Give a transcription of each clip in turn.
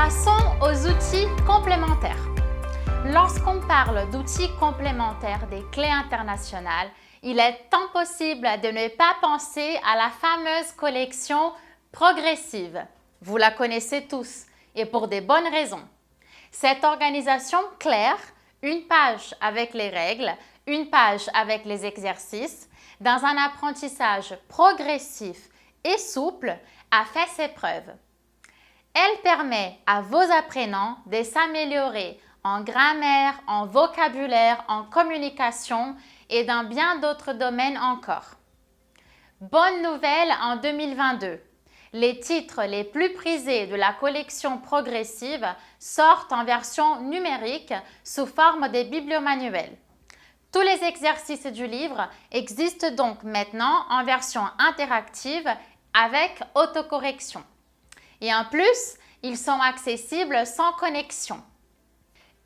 Passons aux outils complémentaires. Lorsqu'on parle d'outils complémentaires des clés internationales, il est impossible de ne pas penser à la fameuse collection progressive. Vous la connaissez tous et pour des bonnes raisons. Cette organisation claire, une page avec les règles, une page avec les exercices, dans un apprentissage progressif et souple, a fait ses preuves. Elle permet à vos apprenants de s'améliorer en grammaire, en vocabulaire, en communication et dans bien d'autres domaines encore. Bonne nouvelle en 2022. Les titres les plus prisés de la collection progressive sortent en version numérique sous forme de bibliomanuels. Tous les exercices du livre existent donc maintenant en version interactive avec autocorrection. Et en plus, ils sont accessibles sans connexion.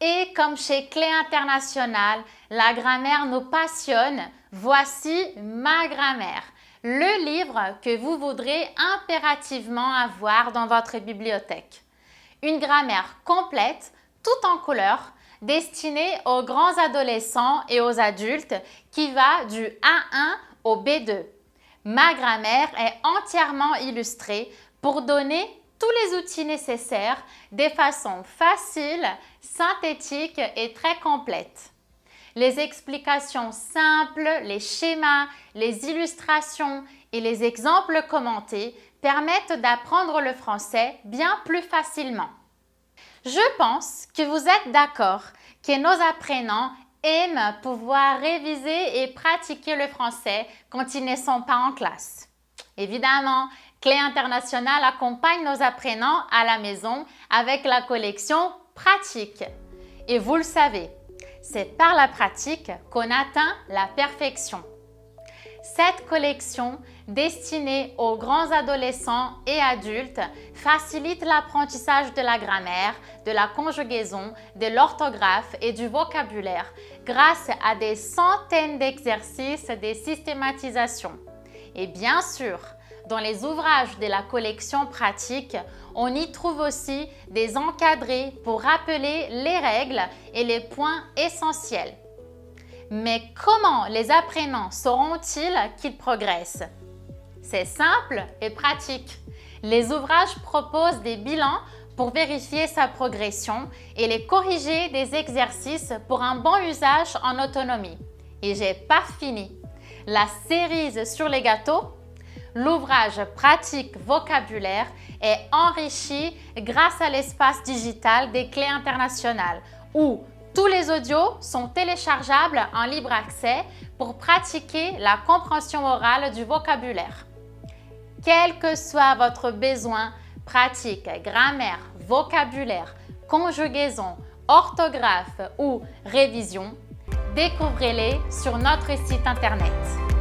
Et comme chez Clés Internationales, la grammaire nous passionne, voici Ma grammaire, le livre que vous voudrez impérativement avoir dans votre bibliothèque. Une grammaire complète, tout en couleur, destinée aux grands adolescents et aux adultes qui va du A1 au B2. Ma grammaire est entièrement illustrée pour donner tous les outils nécessaires de façon facile, synthétique et très complète. Les explications simples, les schémas, les illustrations et les exemples commentés permettent d'apprendre le français bien plus facilement. Je pense que vous êtes d'accord que nos apprenants aiment pouvoir réviser et pratiquer le français quand ils ne sont pas en classe. Évidemment, Clés Internationales accompagne nos apprenants à la maison avec la collection pratique. Et vous le savez, c'est par la pratique qu'on atteint la perfection. Cette collection, destinée aux grands adolescents et adultes, facilite l'apprentissage de la grammaire, de la conjugaison, de l'orthographe et du vocabulaire grâce à des centaines d'exercices de systématisation. Et bien sûr, dans les ouvrages de la collection pratique, on y trouve aussi des encadrés pour rappeler les règles et les points essentiels. Mais comment les apprenants sauront-ils qu'ils progressent? C'est simple et pratique. Les ouvrages proposent des bilans pour vérifier sa progression et les corriger des exercices pour un bon usage en autonomie. Et j'ai pas fini. La cerise sur les gâteaux, l'ouvrage pratique vocabulaire est enrichi grâce à l'espace digital des Clés Internationales où tous les audios sont téléchargeables en libre accès pour pratiquer la compréhension orale du vocabulaire. Quel que soit votre besoin, pratique, grammaire, vocabulaire, conjugaison, orthographe ou révision, découvrez-les sur notre site internet.